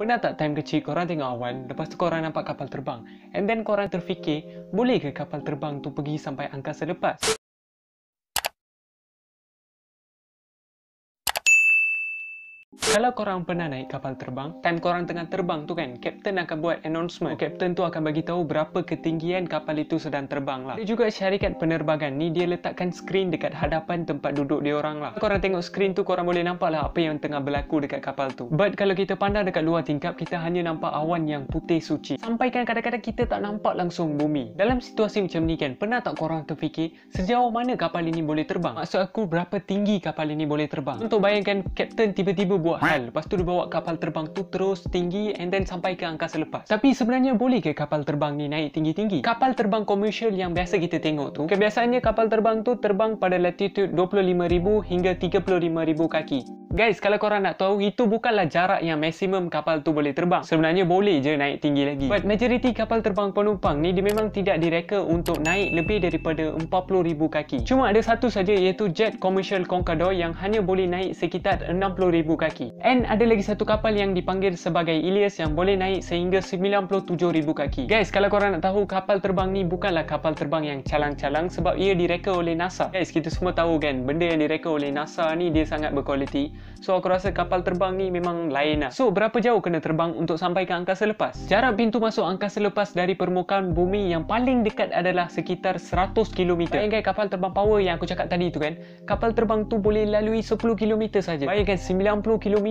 Pernah tak time kecil korang tengok awan, lepas tu korang nampak kapal terbang, and then korang terfikir, boleh ke kapal terbang tu pergi sampai angkasa lepas? Kalau korang pernah naik kapal terbang, time korang tengah terbang tu kan, kapten akan buat announcement. Kapten tu akan bagi tahu berapa ketinggian kapal itu sedang terbang lah. Dia juga syarikat penerbangan ni, dia letakkan skrin dekat hadapan tempat duduk dia orang lah. Korang tengok skrin tu, korang boleh nampak lah apa yang tengah berlaku dekat kapal tu. But kalau kita pandang dekat luar tingkap, kita hanya nampak awan yang putih suci. Sampai kan kadang-kadang kita tak nampak langsung bumi. Dalam situasi macam ni kan, pernah tak korang terfikir sejauh mana kapal ini boleh terbang? Maksud aku, berapa tinggi kapal ini boleh terbang? Untuk bayangkan kapten tiba-tiba buat hal, lepas tu dia bawa kapal terbang tu terus tinggi and then sampai ke angkasa lepas. Tapi sebenarnya boleh ke kapal terbang ni naik tinggi-tinggi? Kapal terbang komersial yang biasa kita tengok tu, kebiasaannya kapal terbang tu terbang pada latitude 25,000 hingga 35,000 kaki. Guys, kalau korang nak tahu, itu bukanlah jarak yang maksimum kapal tu boleh terbang. Sebenarnya boleh je naik tinggi lagi. But majoriti kapal terbang penumpang ni, dia memang tidak direka untuk naik lebih daripada 40,000 kaki. Cuma ada satu saja, iaitu jet komersial Concordor yang hanya boleh naik sekitar 60,000 kaki. And ada lagi satu kapal yang dipanggil sebagai Ilias yang boleh naik sehingga 97,000 kaki. Guys, kalau korang nak tahu, kapal terbang ni bukanlah kapal terbang yang calang-calang sebab ia direka oleh NASA. Guys, kita semua tahu kan, benda yang direka oleh NASA ni dia sangat berkualiti. So aku rasa kapal terbang ni memang lain lah. So berapa jauh kena terbang untuk sampai ke angkasa lepas? Jarak pintu masuk angkasa lepas dari permukaan bumi yang paling dekat adalah sekitar 100 km. Bayangkan kapal terbang power yang aku cakap tadi tu kan, kapal terbang tu boleh lalui 10 km saja. Bayangkan 90 km.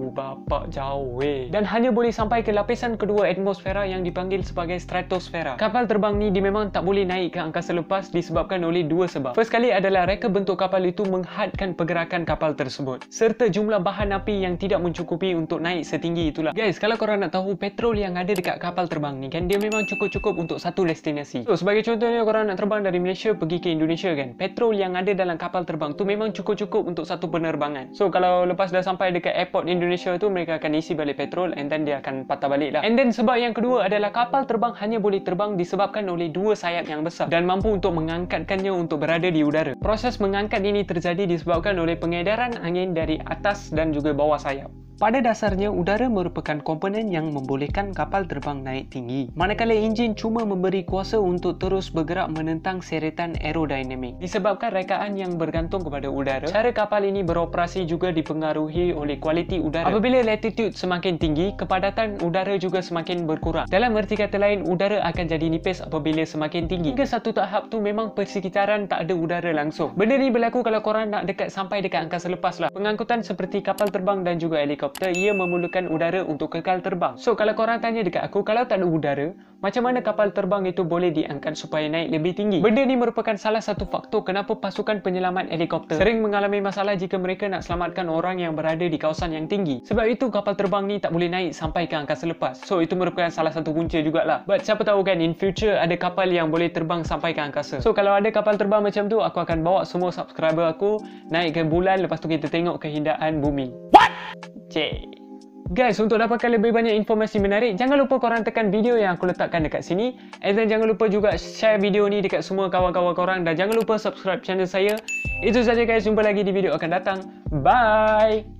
Bapak jauh weh. Dan hanya boleh sampai ke lapisan kedua atmosfera yang dipanggil sebagai stratosfera. Kapal terbang ni dia memang tak boleh naik ke angkasa lepas disebabkan oleh dua sebab. First kali adalah reka bentuk kapal itu menghadkan pergerakan kapal tersebut, serta jumlah bahan api yang tidak mencukupi untuk naik setinggi itulah. Guys, kalau korang nak tahu, petrol yang ada dekat kapal terbang ni kan, dia memang cukup-cukup untuk satu destinasi. So sebagai contohnya, korang nak terbang dari Malaysia pergi ke Indonesia kan, petrol yang ada dalam kapal terbang tu memang cukup-cukup untuk satu penerbangan. So kalau lepas dah sampai dekat airport Indonesia tu, mereka akan isi balik petrol and then dia akan patah balik lah. And then sebab yang kedua adalah kapal terbang hanya boleh terbang disebabkan oleh dua sayap yang besar dan mampu untuk mengangkatkannya untuk berada di udara. Proses mengangkat ini terjadi disebabkan oleh pengedaran angin dari atas dan juga bawah sayap. Pada dasarnya, udara merupakan komponen yang membolehkan kapal terbang naik tinggi, manakala enjin cuma memberi kuasa untuk terus bergerak menentang seretan aerodinamik. Disebabkan rekaan yang bergantung kepada udara, cara kapal ini beroperasi juga dipengaruhi oleh kualiti udara. Apabila latitude semakin tinggi, kepadatan udara juga semakin berkurang. Dalam erti kata lain, udara akan jadi nipis apabila semakin tinggi. Hingga satu tahap tu memang persekitaran tak ada udara langsung. Benda ni berlaku kalau korang nak sampai dekat angkasa lepas lah. Pengangkutan seperti kapal terbang dan juga helikopter, ia memerlukan udara untuk kekal terbang. So kalau korang tanya dekat aku, kalau tak ada udara, macam mana kapal terbang itu boleh diangkat supaya naik lebih tinggi? Benda ni merupakan salah satu faktor kenapa pasukan penyelamat helikopter sering mengalami masalah jika mereka nak selamatkan orang yang berada di kawasan yang tinggi. Sebab itu kapal terbang ni tak boleh naik sampai ke angkasa lepas. So itu merupakan salah satu punca jugalah. But siapa tahu kan, in future ada kapal yang boleh terbang sampai ke angkasa. So kalau ada kapal terbang macam tu, aku akan bawa semua subscriber aku naik ke bulan, lepas tu kita tengok keindahan bumi. What? Cik. Guys, untuk dapatkan lebih banyak informasi menarik, jangan lupa korang tekan video yang aku letakkan dekat sini. And then jangan lupa juga share video ni dekat semua kawan-kawan korang. Dan jangan lupa subscribe channel saya. Itu saja guys, jumpa lagi di video akan datang. Bye!